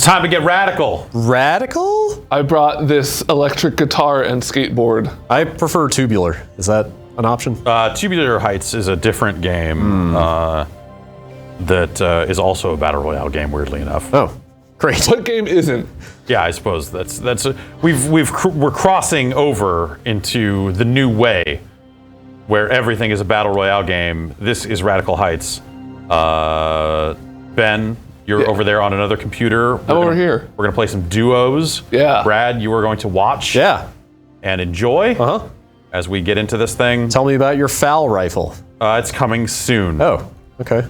time to get radical. Radical? I brought this electric guitar and skateboard. I prefer tubular. Is that an option? Tubular Heights is a different game that is also a battle royale game. Weirdly enough. Oh, great. What game isn't? Yeah, I suppose we're crossing over into the new way, where everything is a battle royale game. This is Radical Heights. Ben, you're over there on another computer. I'm over here. We're gonna play some duos. Yeah. Brad, you are going to watch. Yeah. And enjoy. Uh-huh. As we get into this thing. Tell me about your FAL rifle. It's coming soon. Oh, okay.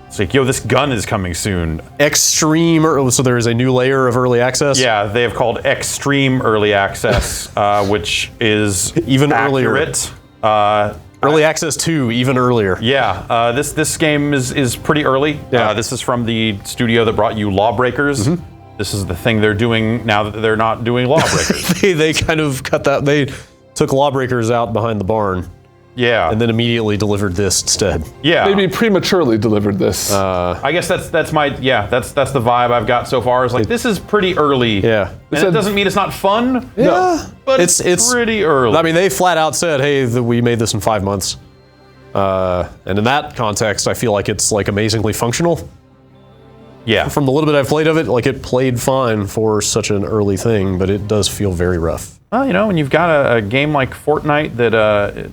It's like, yo, this gun is coming soon. Extreme, so there is a new layer of early access? Yeah, they have called Extreme Early Access, which is even accurate. Earlier. Early access 2, even earlier. Yeah, this game is pretty early. Yeah. This is from the studio that brought you Lawbreakers. This is the thing they're doing now that they're not doing Lawbreakers. they kind of cut that. They took Lawbreakers out behind the barn. Yeah. And then immediately delivered this instead. Yeah. Maybe prematurely delivered this. I guess that's the vibe I've got so far. Is like, this is pretty early. Yeah. And it doesn't mean it's not fun. Yeah. No, but it's pretty early. I mean, they flat out said, hey, we made this in 5 months. And in that context, I feel like it's like amazingly functional. Yeah. From the little bit I've played of it, like it played fine for such an early thing, but it does feel very rough. Well, you know, when you've got a game like Fortnite that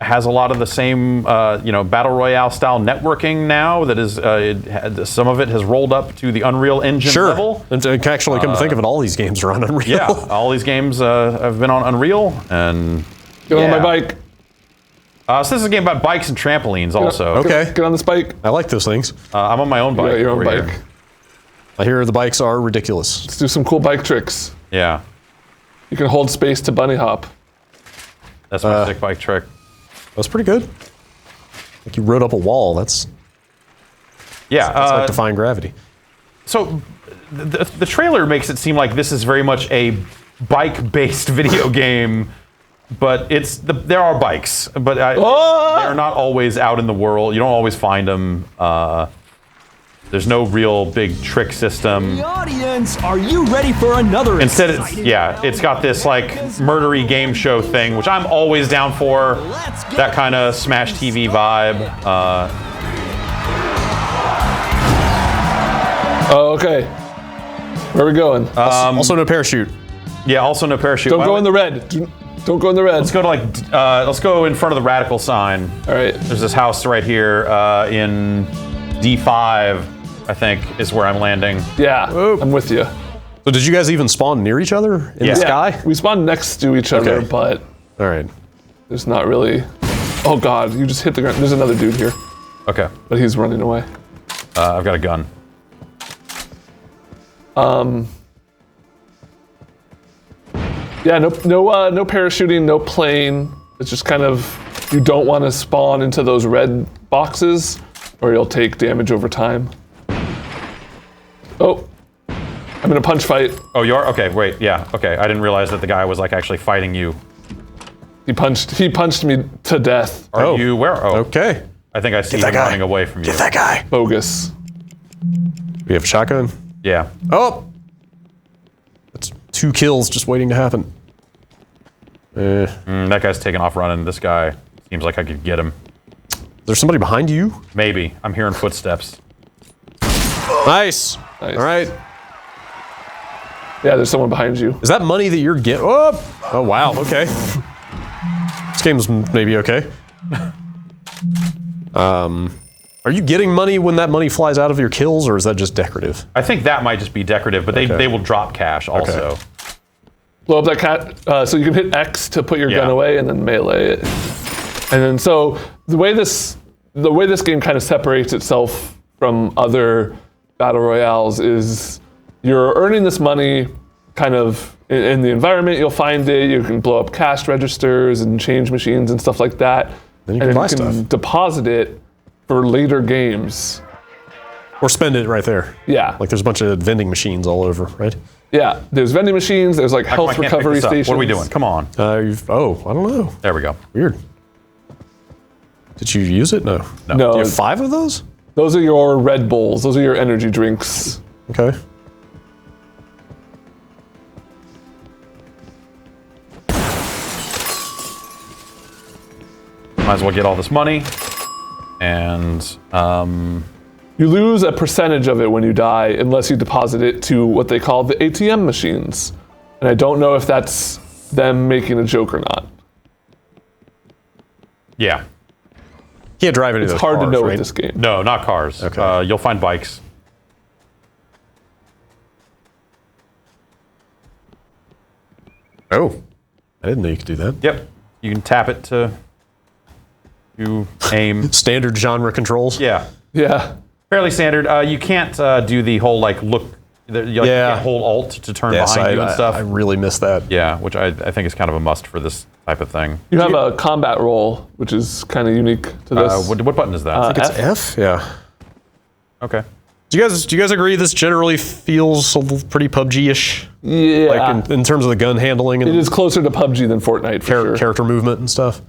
has a lot of the same, battle royale style networking now. That is, some of it has rolled up to the Unreal Engine level. And actually, come to think of it, all these games are on Unreal. Yeah, all these games have been on Unreal, and Get on my bike. So this is a game about bikes and trampolines, also. Okay. Get on this bike. I like those things. I'm on my own bike. Yeah, your own over bike. here. I hear the bikes are ridiculous. Let's do some cool bike tricks. Yeah, You can hold space to bunny hop. that's my sick bike trick. That's pretty good. Like you rode up a wall. That's like defying gravity. So the trailer makes it seem like this is very much a bike-based video game, but there are bikes, but they're not always out in the world. You don't always find them. There's no real big trick system. The audience, are you ready for another? Instead, it's got this like murdery game show thing, which I'm always down for. That kind of Smash TV vibe. Okay. Where are we going? Also no parachute. Yeah, also no parachute. Don't go in the red. Don't go in the red. Let's go to let's go in front of the radical sign. All right. There's this house right here in D5, I think, is where I'm landing. Yeah, I'm with you. So did you guys even spawn near each other in the sky? We spawned next to each other, but all right. There's not really. Oh God, you just hit the ground. There's another dude here. Okay. But he's running away. I've got a gun. Yeah, no parachuting, no plane. It's just kind of, you don't want to spawn into those red boxes, or you'll take damage over time. Oh, I'm in a punch fight. Oh, you are? Okay, wait, yeah, okay. I didn't realize that the guy was like actually fighting you. He punched me to death. Are you where? Oh, okay. I think I see him running away from you. Get that guy. Bogus. We have a shotgun. Yeah. Oh, that's 2 kills just waiting to happen. That guy's taking off running. This guy seems like I could get him. There's somebody behind you? Maybe. I'm hearing footsteps. Nice. All right. Yeah, there's someone behind you. Is that money that you're getting? Oh, wow. Okay. This game's maybe okay. Are you getting money when that money flies out of your kills, or is that just decorative? I think that might just be decorative, but they will drop cash also. Okay. Blow up that cat, so you can hit X to put your gun away and then melee it. And then so the way this game kind of separates itself from other battle royales is you're earning this money kind of in the environment. You'll find it. You can blow up cash registers and change machines and stuff like that. Then you can buy you can stuff. deposit it for later games. Or spend it right there. Yeah. Like there's a bunch of vending machines all over, right? Yeah. There's vending machines. There's like health recovery stations. What are we doing? Come on. I don't know. There we go. Weird. Did you use it? No. No. Do you have 5 of those? Those are your Red Bulls. Those are your energy drinks. Okay. Might as well get all this money. And You lose a percentage of it when you die unless you deposit it to what they call the ATM machines. And I don't know if that's them making a joke or not. yeah. Can't drive any of It's those hard to cars, know right? with this game. No, not cars. Okay. You'll find bikes. Oh. I didn't know you could do that. Yep. You can tap it to you aim. Standard genre controls. Yeah. Yeah. Fairly standard. You can't do the whole like look. You can't hold Alt to turn behind you and stuff. I really missed that. Yeah, which I think is kind of a must for this type of thing. You have a combat roll, which is kind of unique to this. What button is that? It's F? Yeah. Okay. Do you guys agree this generally feels a little pretty PUBG-ish? Yeah. Like in terms of the gun handling and It is closer to PUBG than Fortnite for sure. character movement and stuff?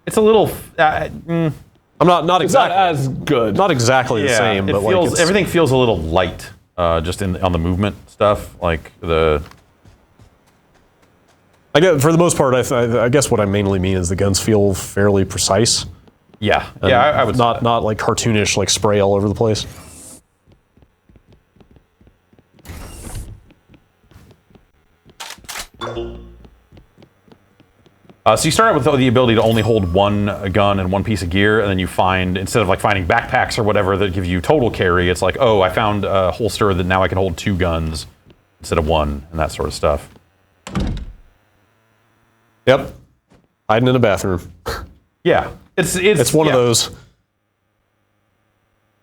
It's a little. I'm not It's not exactly as good. not exactly the Yeah, same, it but feels, like it's, everything feels a little light, just on the movement stuff. Like the. I guess for the most part, I guess what I mainly mean is the guns feel fairly precise. Yeah, yeah, I would. Not like cartoonish, like spray all over the place. So you start out with the ability to only hold one gun and one piece of gear, and then you find, instead of like finding backpacks or whatever that give you total carry, it's like, oh, I found a holster that now I can hold 2 guns instead of 1, and that sort of stuff. Yep. Hiding in a bathroom. Yeah, It's one of those.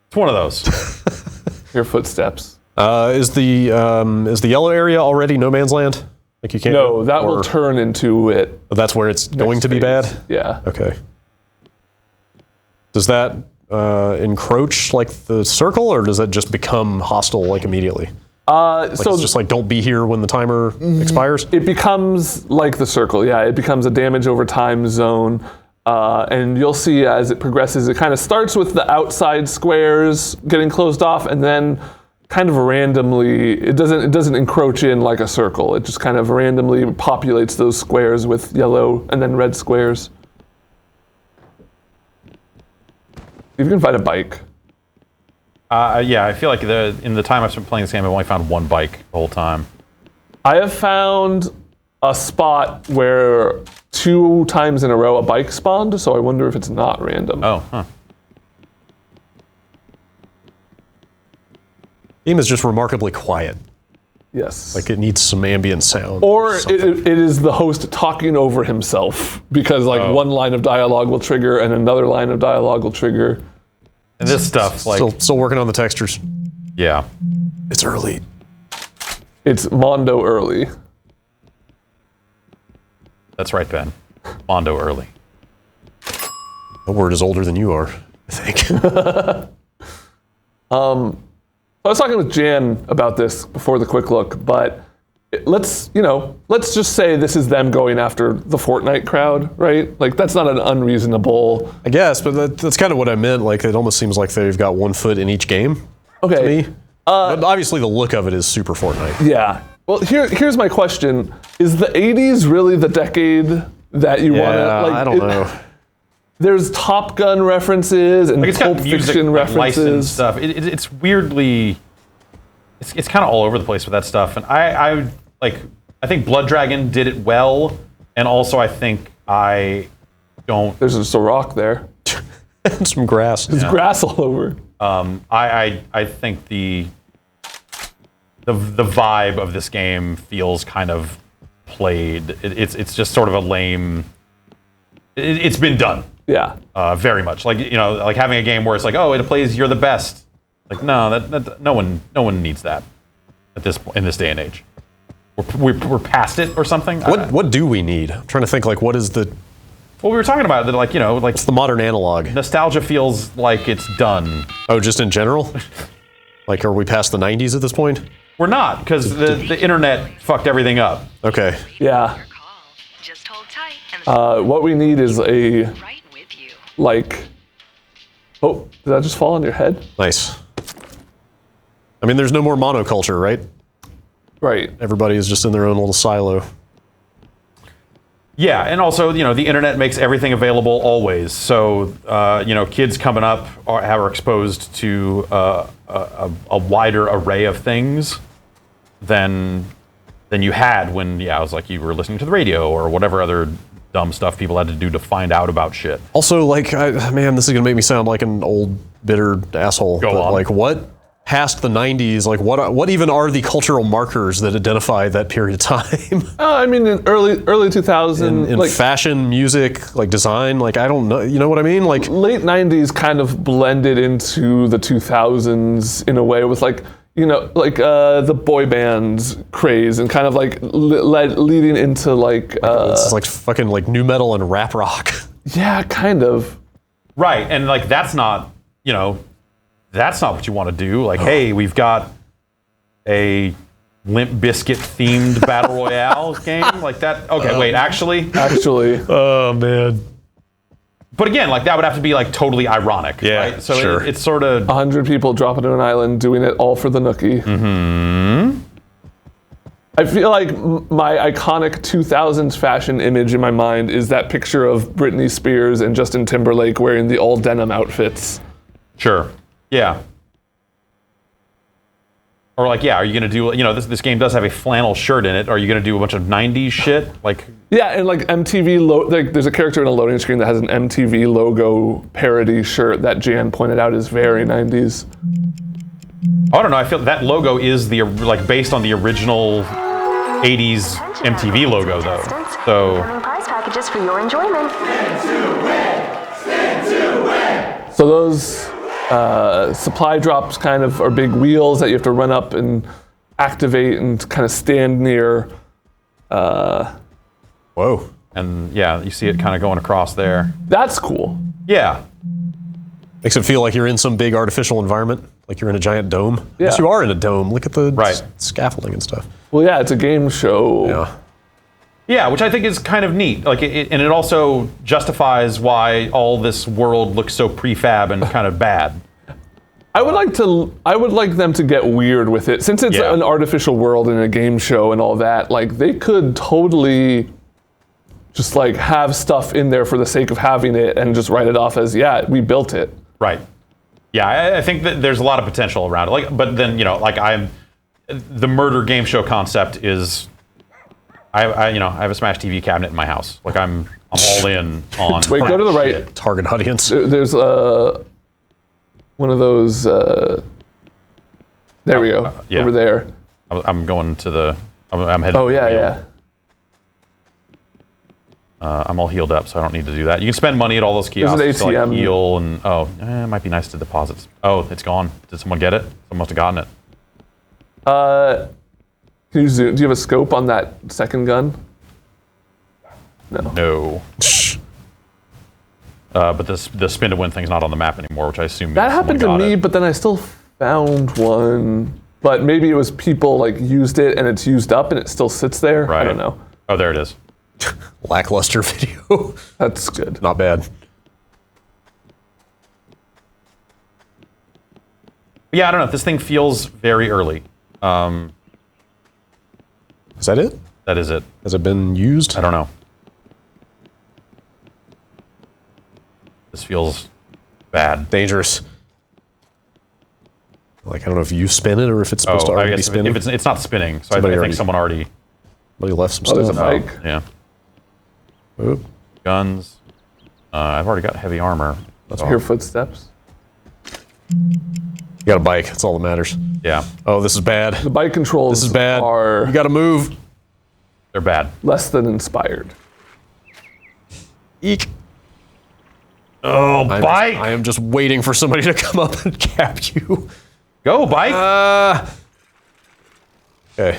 It's one of those. Your footsteps. Is the yellow area already no man's land? Like you can't. No, that will or- turn into it. That's where it's going to be phase. bad. Yeah. Okay. Does that encroach like the circle, or does that just become hostile like immediately? Like So it's just like don't be here when the timer expires. it becomes like the circle. Yeah, it becomes a damage over time zone. And you'll see as it progresses, it kind of starts with the outside squares getting closed off, and then kind of randomly, it doesn't encroach in like a circle. It just kind of randomly populates those squares with yellow and then red squares. You can find a bike. Yeah, I feel like in the time I've spent playing this game, I've only found 1 bike the whole time. I have found a spot where 2 times in a row a bike spawned, so I wonder if it's not random. Oh, huh. Game is just remarkably quiet. Yes. Like it needs some ambient sound. Or something. it is the host talking over himself, because like one line of dialogue will trigger and another line of dialogue will trigger. And this stuff, like, still working on the textures. yeah. It's early. It's Mondo early. That's right, Ben. Mondo early. The word is older than you are, I think. I was talking with Jan about this before the quick look, but let's just say this is them going after the Fortnite crowd, right? Like that's not an unreasonable. I guess, but that's kind of what I meant. Like it almost seems like they've got 1 foot in each game. Okay. To me. But obviously the look of it is super Fortnite. Yeah. Well, here's my question: is the '80s really the decade that you want to? Yeah, Like, I don't know. There's Top Gun references and Like it's got Pulp music, Fiction like, licensed references. stuff. It's weirdly, it's kind of all over the place with that stuff. And I think Blood Dragon did it well, and also I think I don't. There's just a rock there. And some grass. There's grass all over. I think the vibe of this game feels kind of played. It's just sort of a lame. It's been done. Yeah. Very much like like having a game where it's like, oh, it plays you're the best. Like no, that no one needs that in this day and age. We're past it or something. What do we need? I'm trying to think like what is the Well, we were talking about that, like like the modern analog? nostalgia feels like it's done. Oh, just in general? Like are we past the 90s at this point? We're not, because the internet fucked everything up. Okay. Yeah. Your call. Just hold tight and What we need is a right with you. like. Oh, did that just fall on your head? Nice. I mean, there's no more monoculture, right? Right. Everybody is just in their own little silo. Yeah, and also, the internet makes everything available always. So, kids coming up are exposed to a wider array of things than you had when, it was like you were listening to the radio or whatever other dumb stuff people had to do to find out about shit. Also, man, this is gonna make me sound like an old, bitter asshole. Go on. Like, what past the 90s, like what even are the cultural markers that identify that period of time? I mean, in early 2000, in fashion, music, like design, like I don't know, you know what I mean? Like late 90s kind of blended into the 2000s in a way with the boy bands craze and kind of like leading into it's like fucking like new metal and rap rock. Yeah, kind of. Right, and like that's not what you want to do. Like, hey, we've got a Limp Bizkit themed battle royale game like that. Okay, wait, actually, Oh man. but again, like that would have to be like totally ironic, Yeah, right? So sure. it's sort of 100 people dropping to an island doing it all for the nookie. Mm-hmm. I feel like my iconic 2000s fashion image in my mind is that picture of Britney Spears and Justin Timberlake wearing the all denim outfits. sure, yeah. Or like, are you gonna do? This game does have a flannel shirt in it. Are you gonna do a bunch of '90s shit? Like, Yeah, and like MTV, there's a character in a loading screen that has an MTV logo parody shirt that Jan pointed out is very 90s. I don't know. I feel that logo is based on the original '80s MTV logo, though. So Prize packages for your enjoyment. So those supply drops kind of are big wheels that you have to run up and activate and kind of stand near. Whoa. and you see it kind of going across there. That's cool. Yeah. Makes it feel like you're in some big artificial environment, like you're in a giant dome. Yeah. Yes, you are in a dome. Look at the Right. scaffolding and stuff. Well, yeah, it's a game show. Yeah. Yeah, which I think is kind of neat. Like, and it also justifies why all this world looks so prefab and kind of bad. I would like them to get weird with it. Since it's Yeah. an artificial world and a game show and all that, like they could totally just like have stuff in there for the sake of having it and just write it off as, yeah, we built it. Right. Yeah, I think that there's a lot of potential around it. Like, but then the murder game show concept is. I have a Smash TV cabinet in my house. Like I'm all in on. Wait, go to the right. shit. Target audience. There's one of those. There we go. yeah. Over there. I'm going to the. I'm heading. Oh to the yeah, wheel. yeah. I'm all healed up, so I don't need to do that. You can spend money at all those kiosks There's an to like ATM. heal and it might be nice to deposit. Oh, it's gone. Did someone get it? Someone must have gotten it. Can you zoom? Do you have a scope on that second gun? No. But the spin to win thing's not on the map anymore, which I assume That means happened to someone got me, it. but then I still found one. But maybe it was people like used it and it's used up and it still sits there. Right. I don't know. Oh, there it is. Lackluster video. That's good. Not bad. Yeah, I don't know. This thing feels very early. Is that it? That is it. Has it been used? I don't know. This feels bad. Dangerous. Like, I don't know if you spin it or if it's supposed to I already be guess spinning. if it's not spinning, so I Somebody think already- someone already. Somebody left some Oh, there's a stuff. bike. Yeah. Oop. Guns. I've already got heavy armor. I hear footsteps. You got a bike. That's all that matters. Yeah, Oh, this is bad. The bike controls This is bad. are You got to move. they're bad. less than inspired. Eek. Oh, bike! I am just waiting for somebody to come up and cap you. Go, bike! Okay.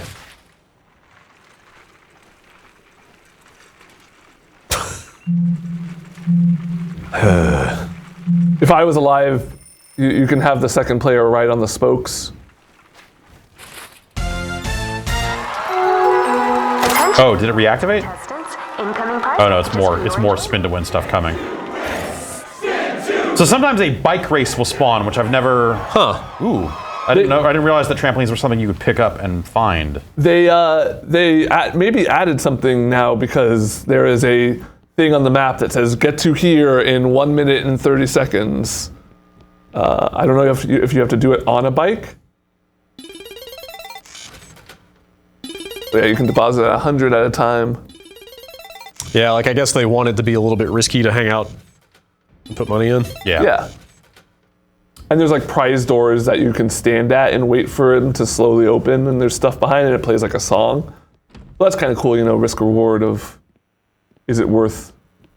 If I was alive, you can have the second player ride on the spokes. Oh, did it reactivate? Contestants, incoming prize Oh no, it's packages for more your spin to win stuff coming. So sometimes a bike race will spawn, which I've never. Huh. Ooh, I didn't realize that trampolines were something you could pick up and find. They maybe added something now because there is a thing on the map that says "Get to here in 1 minute and 30 seconds." I don't know if you have to do it on a bike. But yeah, you can deposit 100 at a time. Yeah, like I guess they want it to be a little bit risky to hang out and put money in. Yeah. And there's like prize doors that you can stand at and wait for them to slowly open, and there's stuff behind it. It plays like a song. Well, that's kind of cool, risk reward of, is it worth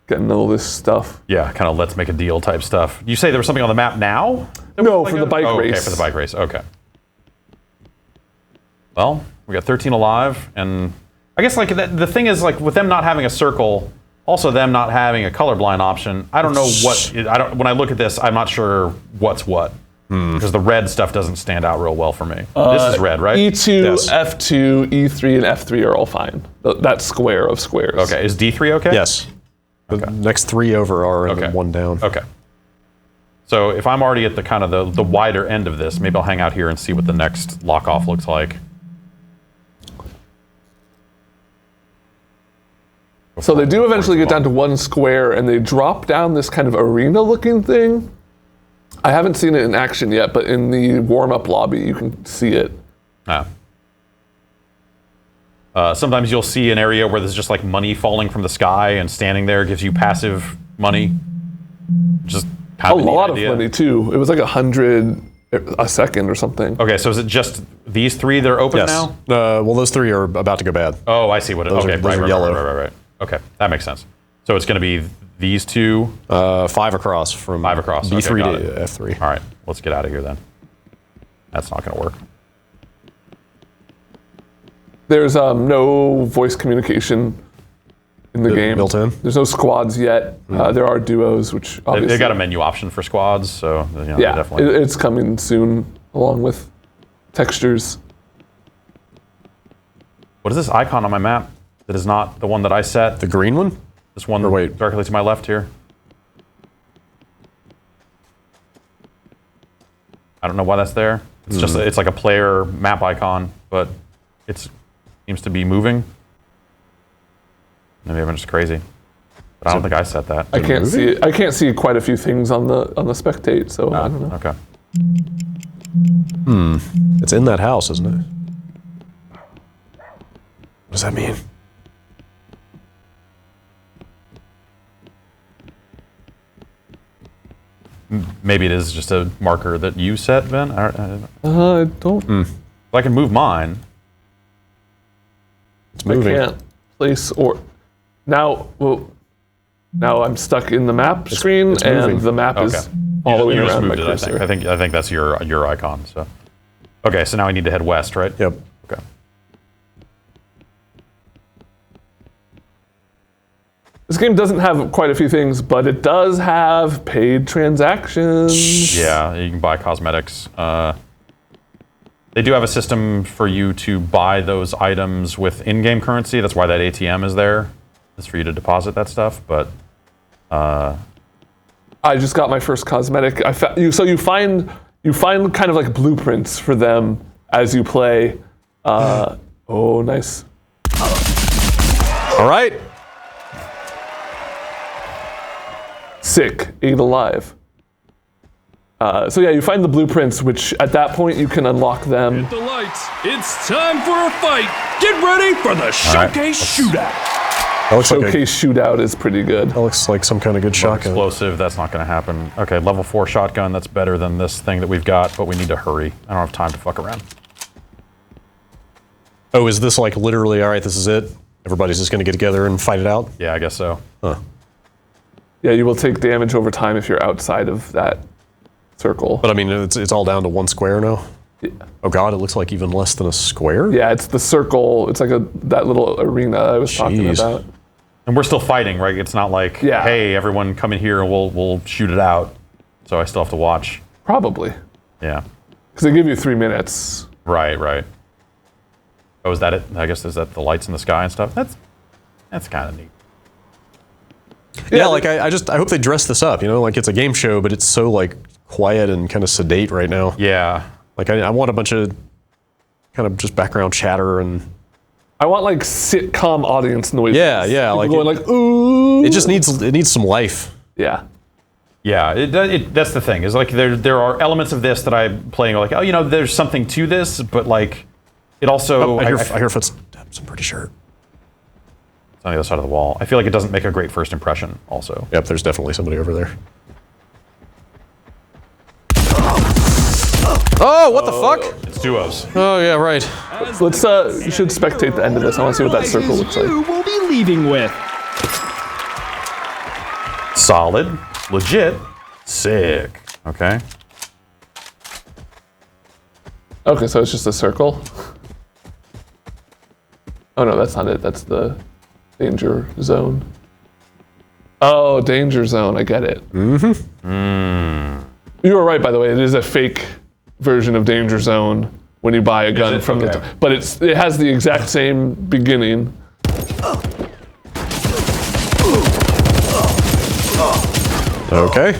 getting all this stuff? Yeah, kind of let's make a deal type stuff. You say there was something on the map now? No, for the bike race. Okay, for the bike race. Okay. Well, we got 13 alive, and I guess like the thing is like with them not having a circle, also them not having a colorblind option. I don't know what. When I look at this, I'm not sure what's what because the red stuff doesn't stand out real well for me. This is red, right? E2, Yes. F2, E3, and F3 are all fine. That square of squares. Okay, is D3 okay? Yes. The next 3 over are and then 1 down. Okay. So if I'm already at the kind of the wider end of this, maybe I'll hang out here and see what the next lock off looks like. So they do eventually get down to 1 square, and they drop down this kind of arena-looking thing. I haven't seen it in action yet, but in the warm-up lobby, you can see it. Sometimes you'll see an area where there's just like money falling from the sky, and standing there gives you passive money. Just kind of A lot of money, too. It was like 100 a second or something. Okay, so is it just these 3 that are open Yes. now? Well, those 3 are about to go bad. Oh, I see what it is. Those Okay, are- those are yellow. Right. Okay, that makes sense. So it's going to be these 2. 5 across from 5 across. B3 Okay, got to it. F3. All right, let's get out of here then. That's not going to work. There's no voice communication in the game. built in? There's no squads yet. There are duos, which obviously... They got a menu option for squads, so Yeah, definitely. it's coming soon, along with textures. What is this icon on my map that is not the one that I set? The green one? This one Or wait. directly to my left here. I don't know why that's there. It's just it's like a player map icon, but it seems to be moving. Maybe I'm just crazy. But I don't think I set that. I can't see it. I can't see quite a few things on the spectate, so I don't know. Okay. It's in that house, isn't it? What does that mean? Maybe it is just a marker that you set, Ben. I don't. I can move mine. It's moving. I can't place or now. Well, now I'm stuck in the map screen, it's and moving. the map is Okay. following You just around my moved it, cursor. I think that's your icon. So, okay. So now I need to head west, right? Yep. Okay. This game doesn't have quite a few things, but it does have paid transactions. Yeah, you can buy cosmetics. They do have a system for you to buy those items with in-game currency. That's why that ATM is there. It's for you to deposit that stuff. But I just got my first cosmetic. So you find kind of like blueprints for them as you play. Oh, nice. All right. Sick. 8 alive. So yeah, you find the blueprints, which at that point you can unlock them. The lights. It's time for a fight. Get ready for the showcase shootout. That looks like Showcase shootout is pretty good. that looks like some kind of good shotgun. explosive, that's not going to happen. Okay, level 4 shotgun, that's better than this thing that we've got, but we need to hurry. I don't have time to fuck around. Oh, is this like literally, all right, this is it? Everybody's just going to get together and fight it out? Yeah, I guess so. Yeah, you will take damage over time if you're outside of that circle. But I mean, it's all down to 1 square now? Yeah. Oh god, it looks like even less than a square? Yeah, it's the circle. It's like that little arena I was talking Jeez. about. And we're still fighting, right? It's not like, Yeah. hey, everyone come in here and we'll shoot it out. So I still have to watch. Probably. Yeah. Because they give you 3 minutes. Right. Oh, is that it? I guess is that the lights in the sky and stuff? That's kind of neat. Yeah, like I hope they dress this up, like it's a game show, but it's so like quiet and kind of sedate right now. Yeah. Like I want a bunch of kind of just background chatter and. I want like sitcom audience noises. Yeah, People like going like ooh. it just needs some life. Yeah. Yeah, that's the thing. Is like there are elements of this that I'm playing like, oh, you know, there's something to this, but like it also I hear footsteps. I'm pretty sure. It's on the other side of the wall. I feel like it doesn't make a great first impression. Also. Yep, there's definitely somebody over there. Oh, what the fuck? It's duos. Oh yeah, right. Let's you should spectate the end of this. I want to see what that circle looks like. You will be leaving with. Solid, legit, sick. Okay. Okay, so it's just a circle. Oh no, that's not it. That's the danger zone. Oh, danger zone. I get it. Mm-hmm. You were right, by the way. It is a fake version of danger zone when you buy a gun from the. But it has the exact same beginning. Okay.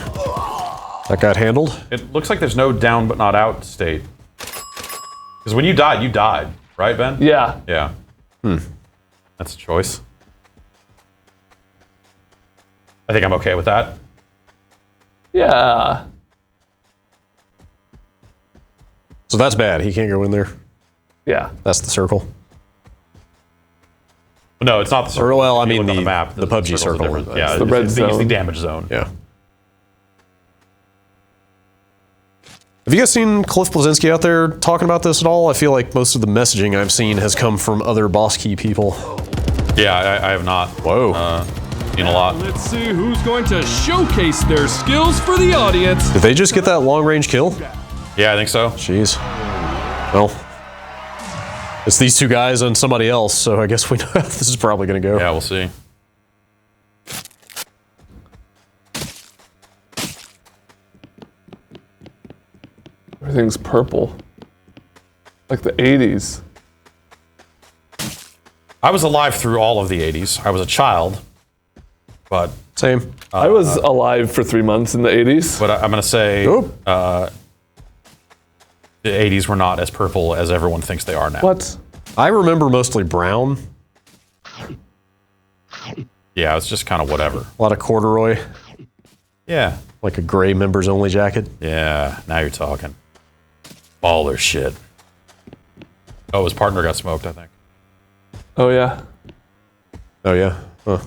That got handled. It looks like there's no down but not out state. Because when you died, right, Ben? Yeah. Yeah. That's a choice. I think I'm okay with that. Yeah. So that's bad. He can't go in there. Yeah. That's the circle. No, it's not the circle. Or, well, I If you mean look on the map. the PUBG circle's circle. different. Yeah, the red it's zone. the damage zone. Yeah. Have you guys seen Cliff Blazinski out there talking about this at all? I feel like most of the messaging I've seen has come from other boss key people. Yeah, I have not. Whoa. Seen a lot. Let's see who's going to showcase their skills for the audience. Did they just get that long range kill? Yeah, I think so. Jeez. Well, it's these two guys and somebody else, so I guess we know how this is probably going to go. Yeah, we'll see. Everything's purple. Like the 80s. I was alive through all of the 80s. I was a child, but Same. I was alive for 3 months in the 80s. I'm going to say Oop. the 80s were not as purple as everyone thinks they are now. What? I remember mostly brown. Yeah, it's just kind of whatever. A lot of corduroy. Yeah. Like a gray members only jacket. Yeah, now you're talking. Baller shit. Oh, his partner got smoked, I think. Oh yeah. Oh yeah. Huh.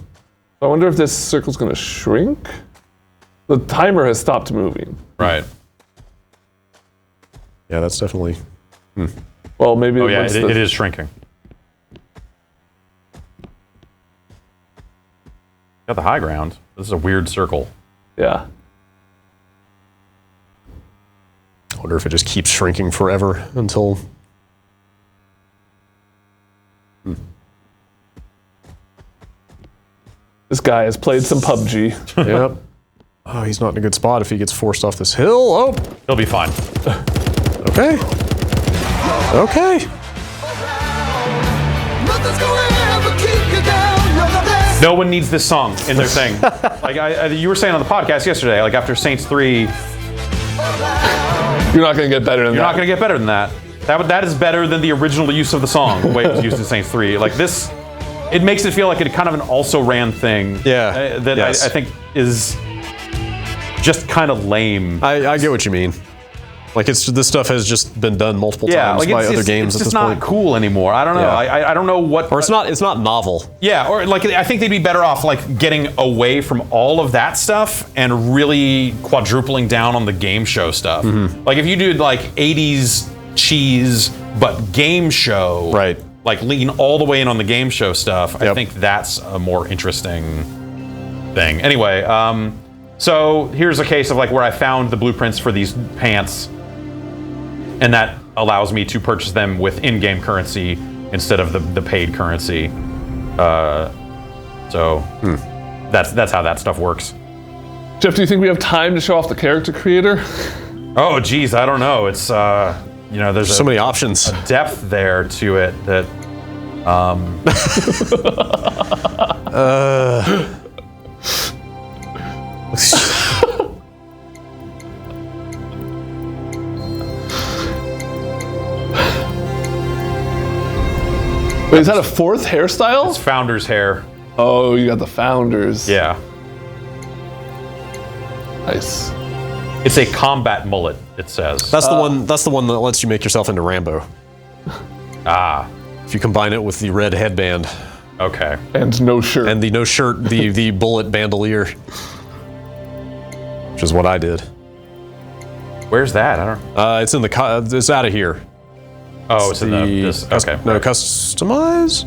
I wonder if this circle's gonna shrink? The timer has stopped moving. Right. Yeah, that's definitely. Well, maybe Oh, yeah, once it is shrinking. Got the high ground. This is a weird circle. Yeah. I wonder if it just keeps shrinking forever until. This guy has played some PUBG. Yep. Oh, he's not in a good spot if he gets forced off this hill. Oh, He'll be fine. okay. Okay. No one needs this song in their thing. Like you were saying on the podcast yesterday, like after Saints 3, you're You're not gonna get better than that. not going to get better than that. That is better than the original use of the song, the way it was used in Saints 3. Like this, it makes it feel like a kind of an also-ran thing. Yeah, That yes. I think is just kind of lame. I get what you mean. Like this stuff has just been done multiple times like by other it's games at just this not point. cool anymore. I don't know. Yeah. I don't know what. Or it's not novel. Yeah, or like I think they'd be better off like getting away from all of that stuff and really quadrupling down on the game show stuff. Mm-hmm. Like if you did like 80s cheese but game show, Right. Like lean all the way in on the game show stuff. I Yep. think that's a more interesting thing. Anyway, so here's a case of like where I found the blueprints for these pants, and that allows me to purchase them with in-game currency instead of the paid currency. So that's how that stuff works. Jeff, do you think we have time to show off the character creator? Oh, geez, I don't know. It's there's So many options. depth there to it that. Wait, is that a fourth hairstyle? It's Founder's hair. Oh, you got the Founders. Yeah. Nice. It's a combat mullet, it says. That's the one. That's the one that lets you make yourself into Rambo. Ah, If you combine it with the red headband okay. And no shirt. and the no shirt, the bullet bandolier, which is what I did. Where's that? I don't. It's in the. It's out of here. Oh, it's in this. Okay. No, customize.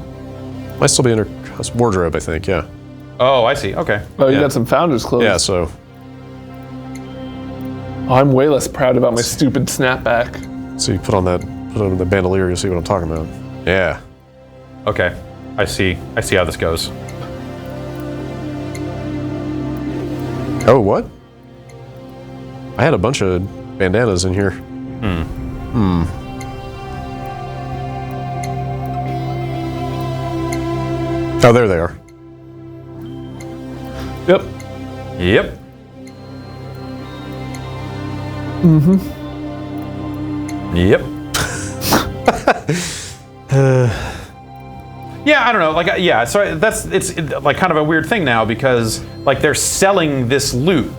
Might still be under wardrobe, I think. Yeah. Oh, I see. Okay. Oh, you yeah. got some Founders clothes. Yeah. So. Oh, I'm way less proud about my stupid snapback. So you put on the bandolier, you'll see what I'm talking about. Yeah. Okay. I see how this goes. Oh, what? I had a bunch of bandanas in here. Oh, there they are. Yep. Yep. Yep. Yeah, I don't know. Like, yeah. So it's like kind of a weird thing now because like they're selling this loot.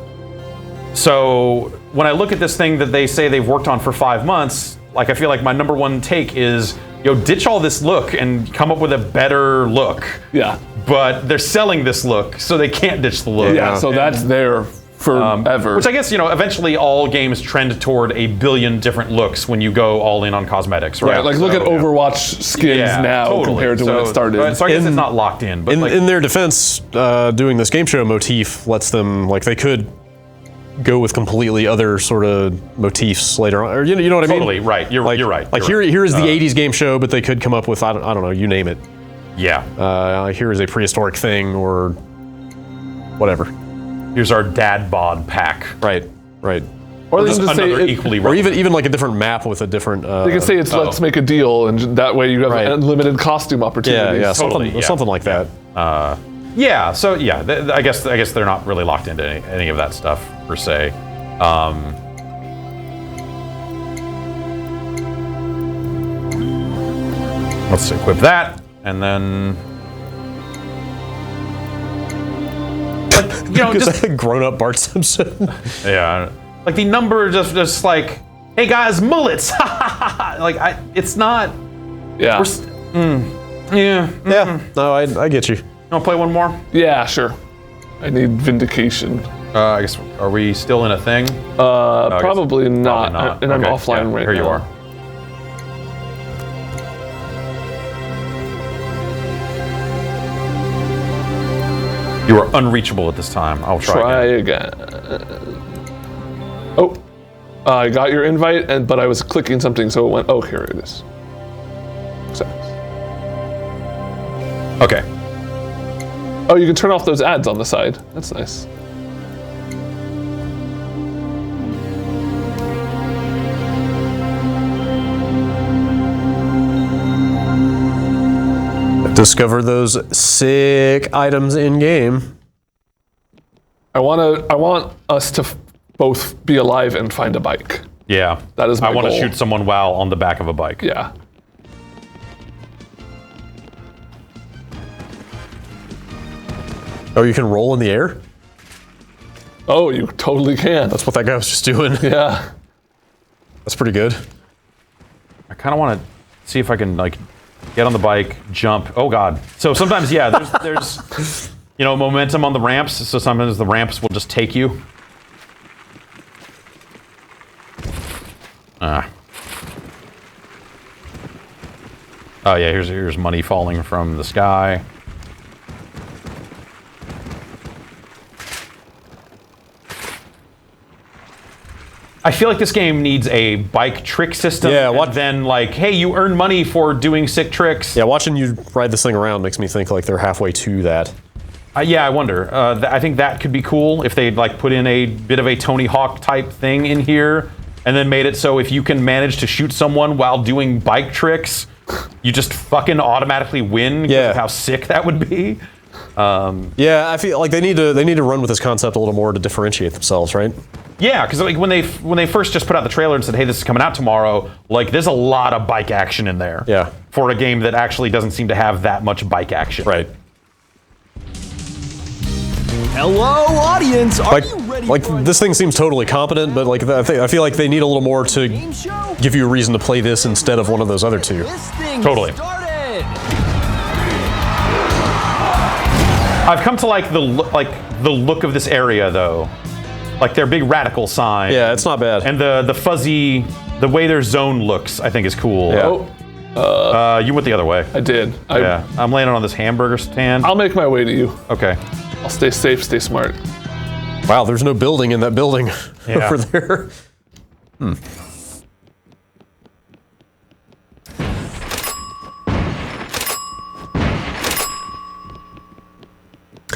So when I look at this thing that they say they've worked on for 5 months, like I feel like my number one take is, ditch all this look and come up with a better look. Yeah. But they're selling this look, so they can't ditch the look. Yeah, so that's there forever. Which I guess, eventually all games trend toward a billion different looks when you go all in on cosmetics, right? Right, like look at Overwatch skins now compared to when it started. So I guess it's not locked in. But In their defense, doing this game show motif lets them, like, they could go with completely other sort of motifs later on. Or, you know what I mean? Totally, right. You're right. Like, you're here is the 80s game show, but they could come up with, I don't know, you name it. Yeah. Here is a prehistoric thing or whatever. Here's our dad bod pack. Right. Or they Just can just another say, equally Or relevant. even like a different map with a different. they can say it's let's make a deal, and that way you have Right. unlimited costume opportunities. yeah, Totally, something like that. Yeah, so yeah, I guess they're not really locked into any of that stuff per se. Let's equip that, and then just grown-up Bart Simpson. yeah, like the number just like, hey guys, mullets, like it's not. Yeah. Yeah. No, I get you. You want to play one more? Yeah, sure. I need vindication. I guess, are we still in a thing? Probably not. And I'm Okay, offline right here now. you are. You are unreachable at this time. I'll try again. Oh, I got your invite, but I was clicking something, so it went. Oh, here it is. Accept. Okay. Oh, you can turn off those ads on the side. That's nice. Discover those sick items in game. I want us to both be alive and find a bike. Yeah. That is my I want to goal. shoot someone while on the back of a bike. Yeah. Oh, you can roll in the air? Oh, you totally can. That's what that guy was just doing. Yeah. That's pretty good. I kind of want to see if I can like get on the bike, jump. Oh God. So sometimes, yeah, there's momentum on the ramps. So sometimes the ramps will just take you. Oh yeah, here's money falling from the sky. I feel like this game needs a bike trick system. Yeah, and then like, hey, you earn money for doing sick tricks. Yeah, watching you ride this thing around makes me think like they're halfway to that. Yeah, I wonder. I think that could be cool if they'd like put in a bit of a Tony Hawk type thing in here, and then made it so if you can manage to shoot someone while doing bike tricks, you just fucking automatically win. Because Yeah. of how sick that would be. Yeah, I feel like they need to run with this concept a little more to differentiate themselves, right? Yeah, because like when they first just put out the trailer and said, "Hey, this is coming out tomorrow," like there's a lot of bike action in there. Yeah. For a game that actually doesn't seem to have that much bike action. Right. Hello, audience. Are Like, you ready like for this thing seems totally competent, but like I feel like they need a little more to game show? give you a reason to play this instead of one of those other two. This thing Totally. started. I've come to like the look of this area though, like their big radical sign. Yeah, it's not bad. And the fuzzy, the way their zone looks, I think is cool. Yeah. Oh, You went the other way. I did. Yeah, I'm landing on this hamburger stand. I'll make my way to you. Okay. I'll stay safe, stay smart. Wow, there's no building in that building Yeah. over there.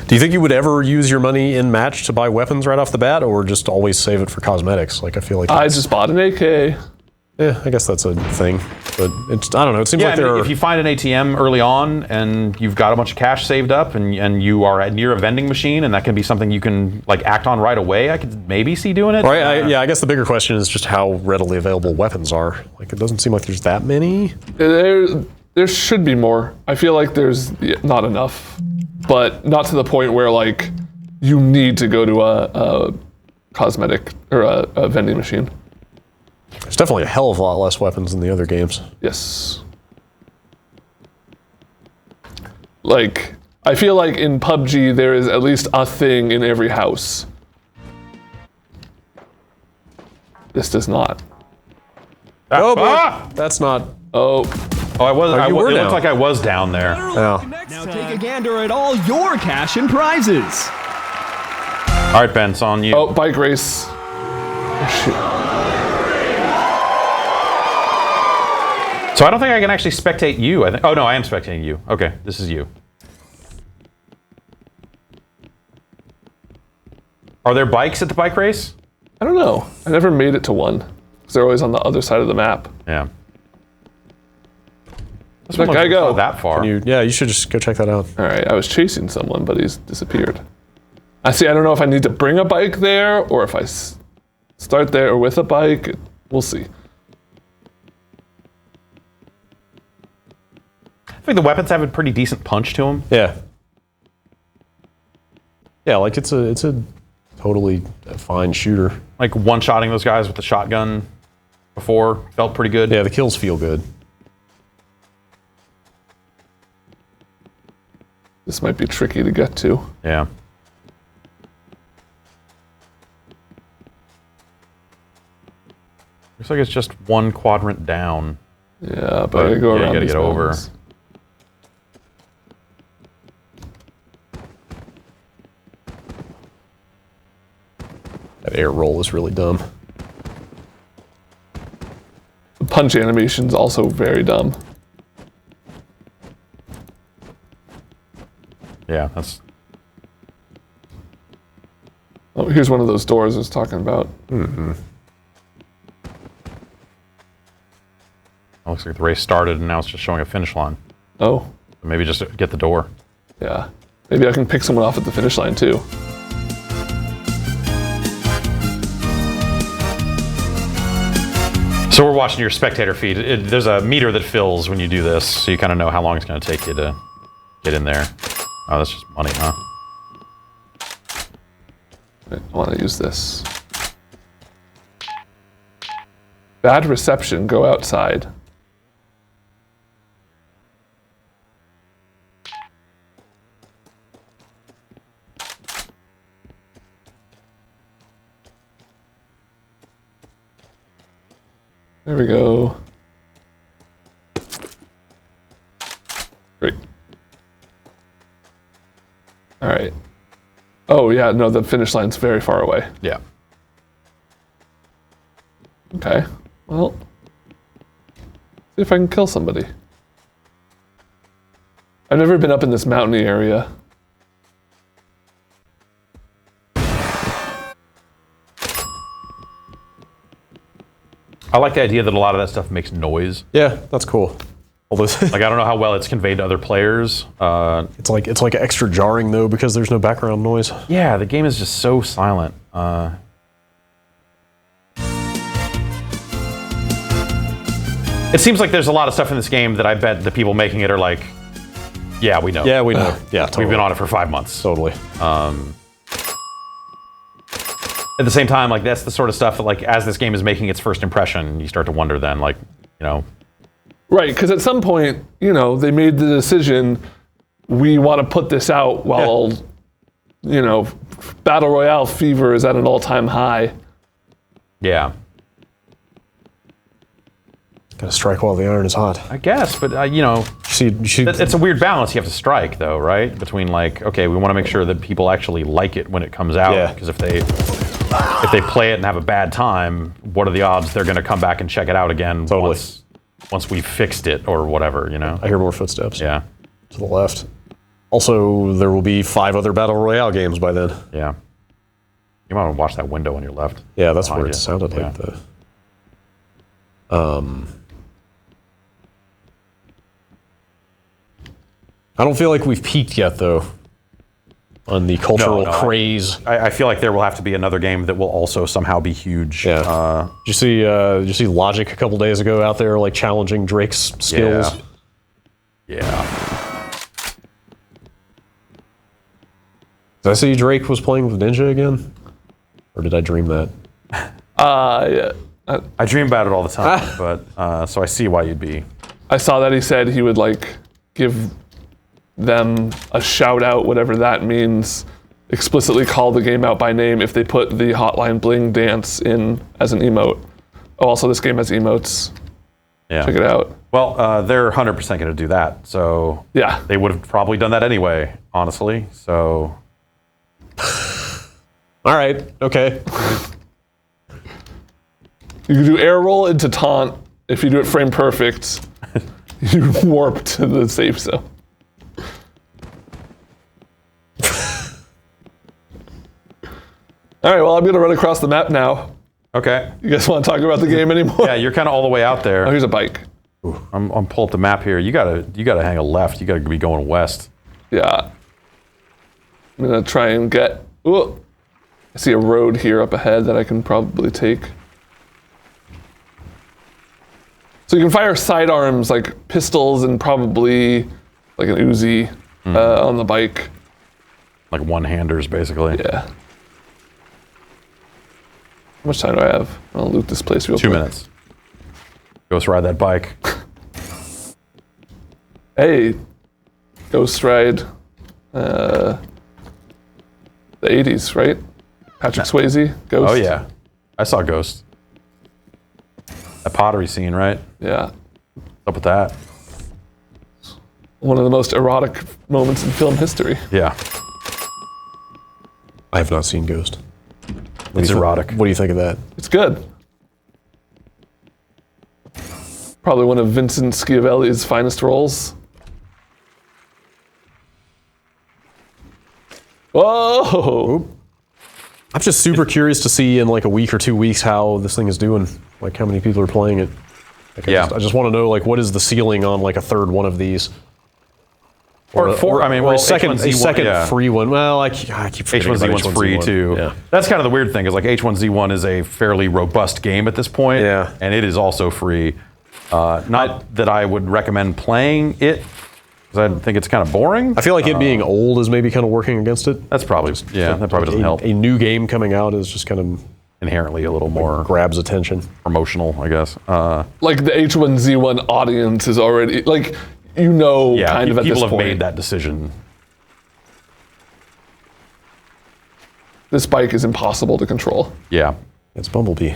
Do you think you would ever use your money in match to buy weapons right off the bat, or just always save it for cosmetics? Like I feel like I just bought an AK. yeah, I guess that's a thing, but it's I don't know. It seems Yeah, like I mean, there are if you find an ATM early on and you've got a bunch of cash saved up and you are near a vending machine and that can be something you can like act on right away, I could maybe see doing it. right. I guess the bigger question is just how readily available weapons are. Like it doesn't seem like there's that many. There should be more. I feel like there's not enough, but not to the point where like you need to go to a cosmetic or a vending machine. There's definitely a hell of a lot less weapons than the other games. Yes. Like, I feel like in PUBG there is at least a thing in every house. This does not. Oh boy, Ah! that's not. Oh, I was. you were it now. looked like I was down there. Oh. Now take a gander at all your cash and prizes. All right, Ben, it's on you. oh, bike race. Oh, shoot. So I don't think I can actually spectate you. I think. Oh no, I am spectating you. Okay, this is you. Are there bikes at the bike race? I don't know. I never made it to one because they're always on the other side of the map. Yeah. This Where'd that one guy doesn't go? go that far. Yeah, you should just go check that out. All right, I was chasing someone, but he's disappeared. I see. I don't know if I need to bring a bike there or if I start there with a bike. We'll see. I think the weapons have a pretty decent punch to them. Yeah. Yeah, like it's a totally fine shooter. Like one-shotting those guys with the shotgun before felt pretty good. Yeah, the kills feel good. This might be tricky to get to. Yeah. Looks like it's just one quadrant down. Yeah, but I gotta go yeah, you around gotta these get over. mountains. That air roll is really dumb. The punch animation's also very dumb. Yeah, that's. Oh, here's one of those doors I was talking about. Looks like the race started and now it's just showing a finish line. Oh, Maybe just get the door. yeah. Maybe I can pick someone off at the finish line too. So we're watching your spectator feed. There's a meter that fills when you do this, so you kind of know how long it's going to take you to get in there. Oh, that's just money, huh? I want to use this. Bad reception, go outside. There we go. Great. All right. Oh, yeah, no, the finish line's very far away. Yeah. Okay. Well, see if I can kill somebody. I've never been up in this mountainy area. I like the idea that a lot of that stuff makes noise. Yeah, that's cool. Although Like, I don't know how well it's conveyed to other players. it's like extra jarring though because there's no background noise. Yeah, the game is just so silent. It seems like there's a lot of stuff in this game that I bet the people making it are like, yeah, we know. Yeah, we know. Yeah, totally. We've been on it for 5 months. Totally. At the same time, like that's the sort of stuff that, like, as this game is making its first impression, you start to wonder then, like, you know. Right, because at some point, you know, they made the decision, we want to put this out while, you know, Battle Royale fever is at an all-time high. Yeah. Gotta strike while the iron is hot. I guess, but, you know, it's a weird balance you have to strike, though, right? Between, like, okay, we want to make sure that people actually like it when it comes out, because if they play it and have a bad time, what are the odds they're going to come back and check it out again once we've fixed it or whatever, you know? I hear more footsteps. Yeah. To the left. Also, there will be 5 other Battle Royale games by then. Yeah. You might want to watch that window on your left. Yeah, that's where it sounded like the... I don't feel like we've peaked yet, though, on the cultural craze. I feel like there will have to be another game that will also somehow be huge. Yeah. Did you see Logic a couple days ago out there, like, challenging Drake's skills? Yeah. Did I see Drake was playing with Ninja again? Or did I dream that? Yeah. I dream about it all the time, but so I see why you'd be. I saw that he said he would, like, give them a shout out, whatever that means, explicitly call the game out by name if they put the Hotline Bling dance in as an emote. Oh, also this game has emotes. Yeah. Check it out. Well, they're 100% going to do that, so yeah, they would have probably done that anyway, honestly. So, all right, okay. You can do air roll into taunt. If you do it frame perfect, you warp to the safe zone. All right, well, I'm going to run across the map now. Okay. You guys want to talk about the game anymore? Yeah, you're kind of all the way out there. Oh, here's a bike. I'm pulling up the map here. You gotta hang a left. You gotta be going west. Yeah. I'm going to try and get... Ooh, I see a road here up ahead that I can probably take. So you can fire sidearms like pistols and probably like an Uzi on the bike. Like one-handers, basically. Yeah. How much time do I have? I'll loot this place real quick. 2 minutes. Ghost ride that bike. Hey, Ghost Ride. The 80s, right? Patrick Swayze, Ghost. Oh yeah, I saw Ghost. That pottery scene, right? Yeah. What's up with that? One of the most erotic moments in film history. Yeah. I have not seen Ghost. It's erotic. What do you think of that? It's good. Probably one of Vincent Schiavelli's finest roles. Whoa! I'm just super curious to see in like a week or 2 weeks how this thing is doing. Like how many people are playing it. Like, Yeah. I just want to know like what is the ceiling on like a third one of these. Or four. I mean, or well, a second H1Z1, yeah. free one. Well, I keep forgetting about H1Z1's free too. Yeah. That's kind of the weird thing is like H1Z1 is a fairly robust game at this point. Yeah. And it is also free. Not that I would recommend playing it because I think it's kind of boring. I feel like it being old is maybe kind of working against it. That's probably that probably doesn't help. A new game coming out is just kind of Inherently a little more grabs attention. promotional, I guess. Like the H1Z1 audience is already like kind of at this point. People have made that decision. This bike is impossible to control. Yeah. It's Bumblebee.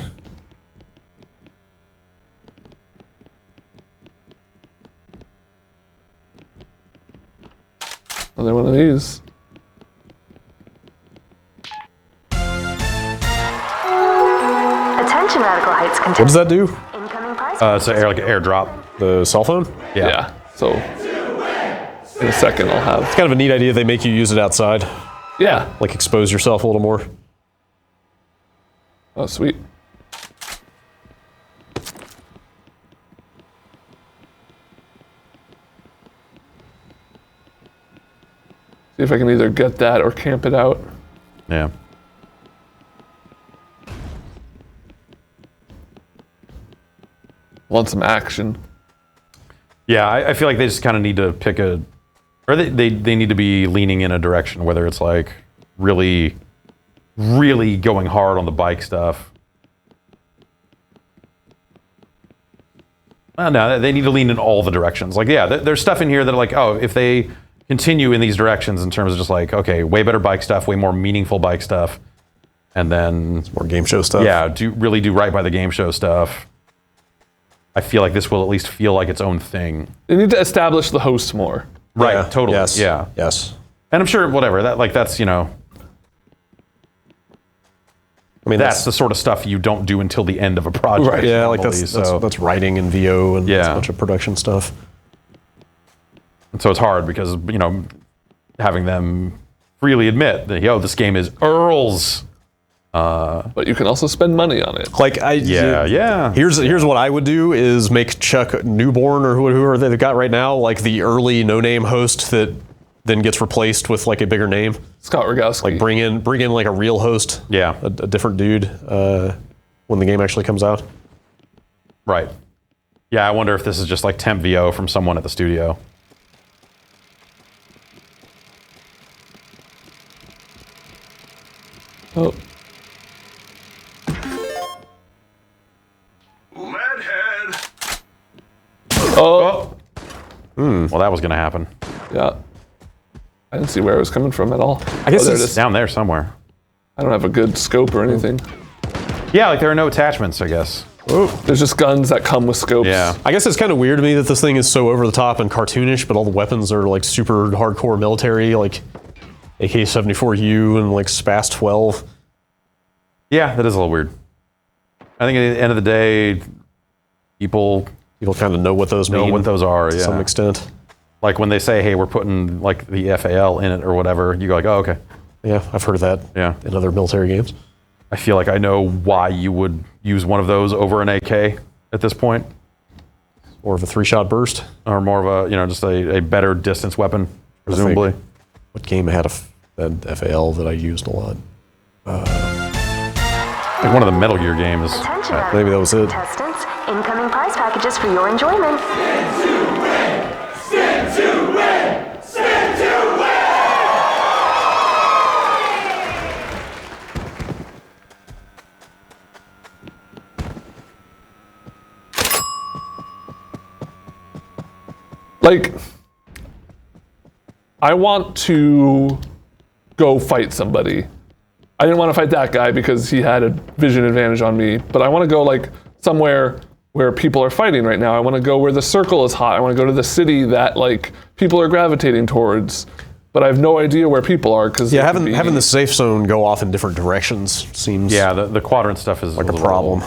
Another one of these. Attention, Radical Heights What contestants. does that do? Incoming prize. It's like an airdrop. The cell phone? Yeah. So in a second I'll have. It's kind of a neat idea they make you use it outside. Yeah. Like expose yourself a little more. Oh, sweet. See if I can either get that or camp it out. Yeah. Want some action. Yeah, I feel like they just kind of need to pick a, or they need to be leaning in a direction, whether it's like really, really going hard on the bike stuff. Well, no, they need to lean in all the directions. Like, yeah, there's stuff in here that are like, oh, if they continue in these directions in terms of just like, okay, way better bike stuff, way more meaningful bike stuff, and then More game show stuff. yeah, really do right by the game show stuff. I feel like this will at least feel like its own thing. They need to establish the host more. Right, Yeah, totally. Yes. Yeah. Yes. And I'm sure whatever, that's, you know, I mean, that's the sort of stuff you don't do until the end of a project. Right. yeah, like normally, that's writing and VO and Yeah. a bunch of production stuff. And so it's hard because, you know, having them freely admit that, yo, this game is Earl's. But you can also spend money on it. Like Yeah. Here's what I would do is make Chuck Newborn or whoever they've got right now like the early no-name host that then gets replaced with like a bigger name. Scott Rogowski. Like bring in like a real host. Yeah. A different dude when the game actually comes out. Right. Yeah, I wonder if this is just like temp VO from someone at the studio. Oh, Leadhead. oh, Well, that was going to happen. yeah. I didn't see where it was coming from at all. I guess there it it's is. Down there somewhere. I don't have a good scope or anything. Yeah, like there are no attachments, I guess. There's just guns that come with scopes. Yeah. I guess it's kind of weird to me that this thing is so over the top and cartoonish, but all the weapons are like super hardcore military, like AK-74U and like SPAS 12. Yeah, that is a little weird. I think at the end of the day, people People kind of know what those know mean what those are. to Yeah. some extent. Like when they say, hey, we're putting like the FAL in it or whatever, you go like, oh, okay. Yeah, I've heard of that Yeah. in other military games. I feel like I know why you would use one of those over an AK at this point, Or of a 3-shot burst. or more of a, you know, just a better distance weapon, presumably. What game had that FAL that I used a lot? Like one of the Metal Gear games. Attention, Maybe that was it. contestants. Incoming prize packages for your enjoyment. Like, I want to go fight somebody. I didn't want to fight that guy because he had a vision advantage on me, but I want to go like somewhere where people are fighting right now. I want to go where the circle is hot. I want to go to the city that like people are gravitating towards, but I have no idea where people are because Yeah, having the safe zone go off in different directions seems Yeah, the quadrant stuff is like a little- problem.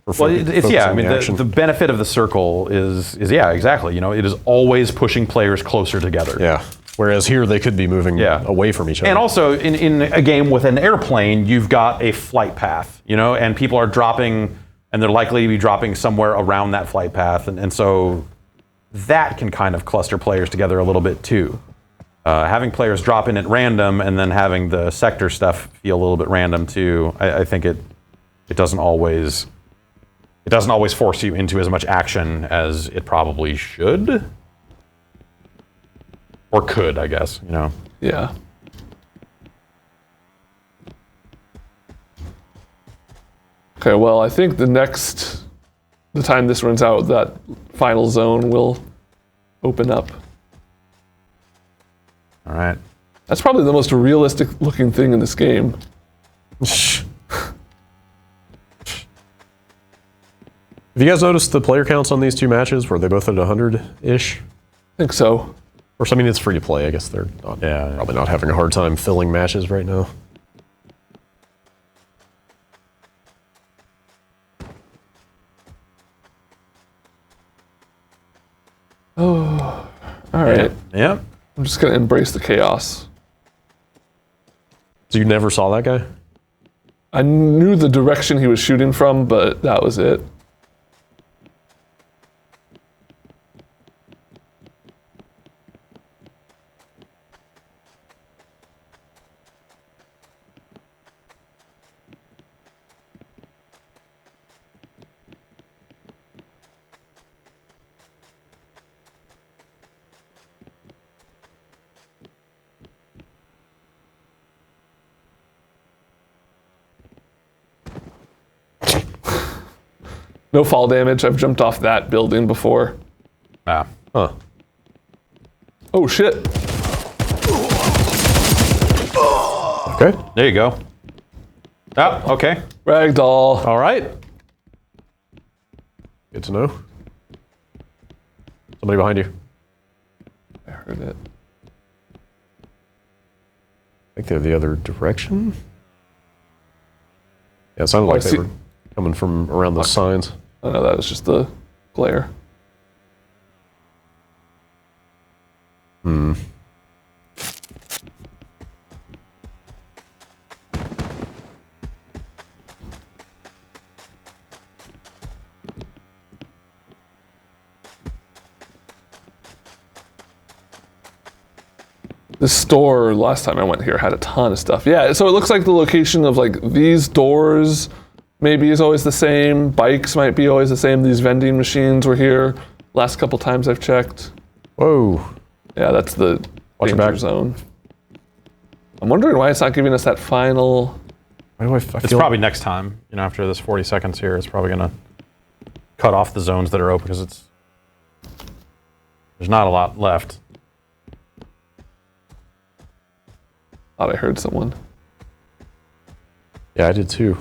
Well, it's yeah. I mean, the benefit of the circle is yeah, exactly. You know, it is always pushing players closer together. yeah. Whereas here they could be moving Yeah. away from each other. And also, in a game with an airplane, you've got a flight path, you know, and people are dropping, and they're likely to be dropping somewhere around that flight path, and so that can kind of cluster players together a little bit too. Having players drop in at random and then having the sector stuff feel a little bit random too, I think it doesn't always force you into as much action as it probably should. Or could, I guess, you know. Yeah. Okay, well, I think the time this runs out, that final zone will open up. All right. That's probably the most realistic looking thing in this game. Have you guys noticed the player counts on these two matches? Were they both at 100-ish? I think so. Or I mean, it's free to play. I guess they're not, probably not having a hard time filling matches right now. All right. Yeah. I'm just going to embrace the chaos. So you never saw that guy? I knew the direction he was shooting from, but that was it. No fall damage. I've jumped off that building before. Ah. Huh. Oh shit. Okay. There you go. Oh, okay. Ragdoll. All right. Good to know. Somebody behind you. I heard it. I think they're the other direction. Yeah, it sounded like they see- were coming from around those signs. Oh no, that was just the glare. The store last time I went here had a ton of stuff. Yeah, so it looks like the location of like these doors maybe is always the same. Bikes might be always the same. These vending machines were here last couple times I've checked. Whoa. Yeah, that's the Watch your danger back. zone. I'm wondering why it's not giving us that final. Why do I It's feel probably next time. You know, after this 40 seconds here, it's probably gonna cut off the zones that are open because there's not a lot left. Thought I heard someone. Yeah, I did too.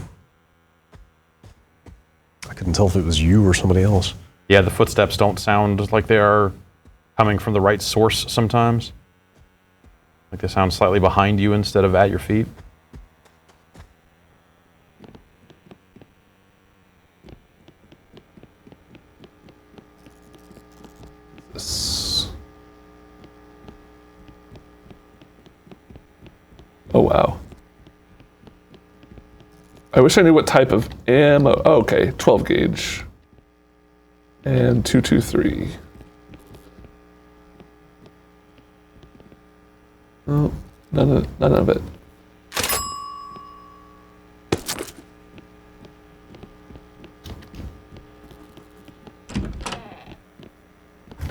I couldn't tell if it was you or somebody else. Yeah, the footsteps don't sound like they are coming from the right source sometimes. Like they sound slightly behind you instead of at your feet. Oh wow. I wish I knew what type of ammo. Oh, okay, 12 gauge. And 223. Oh, none of it.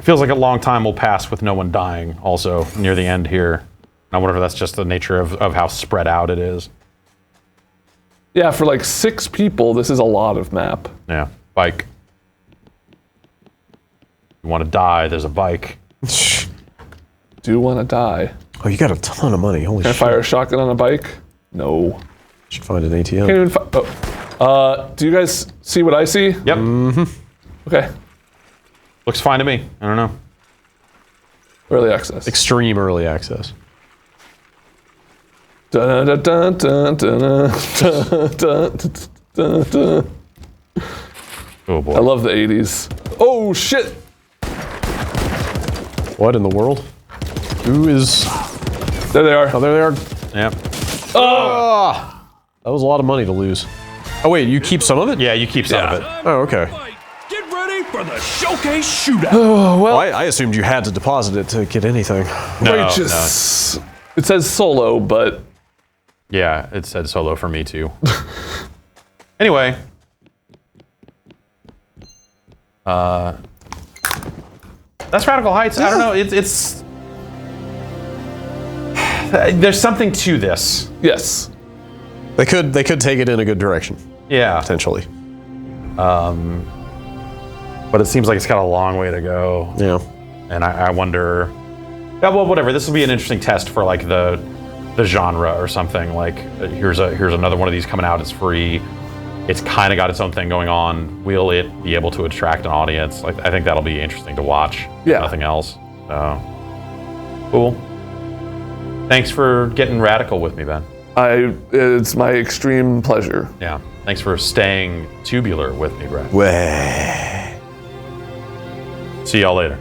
Feels like a long time will pass with no one dying also near the end here. I wonder if that's just the nature of how spread out it is. Yeah, for like 6 people, this is a lot of map. Yeah, bike. You want to die, there's a bike. Do want to die. Oh, you got a ton of money. Holy Can I shit. fire a shotgun on a bike? No. Should find an ATM. Can't even do you guys see what I see? Yep, Okay. looks fine to me. I don't know. Early access. Extreme early access. Dun, dun, dun, dun, dun, dun, dun, dun, dun. Oh boy. I love the 80s. Oh shit! What in the world? Who is... There they are. Oh, there they are. Yep. Ah! That was a lot of money to lose. Oh, wait, you keep some of it? Yeah, you keep some of it. Oh, okay. Fight. Get ready for the showcase shootout. Well, I assumed you had to deposit it to get anything. No, Righteous. It says solo, but yeah, it said solo for me too. Anyway. That's Radical Heights. I don't know. It's there's something to this. yes. They could take it in a good direction, Yeah. potentially. But it seems like it's got a long way to go. Yeah. And I wonder. Yeah, well, whatever. This will be an interesting test for like the genre or something. Like here's another one of these coming out. It's free. It's kind of got its own thing going on. Will it be able to attract an audience? Like I think that'll be interesting to watch. Yeah. Nothing else. So cool. Thanks for getting radical with me, Ben. It's my extreme pleasure. Yeah. Thanks for staying tubular with me, Brad. Way. See y'all later.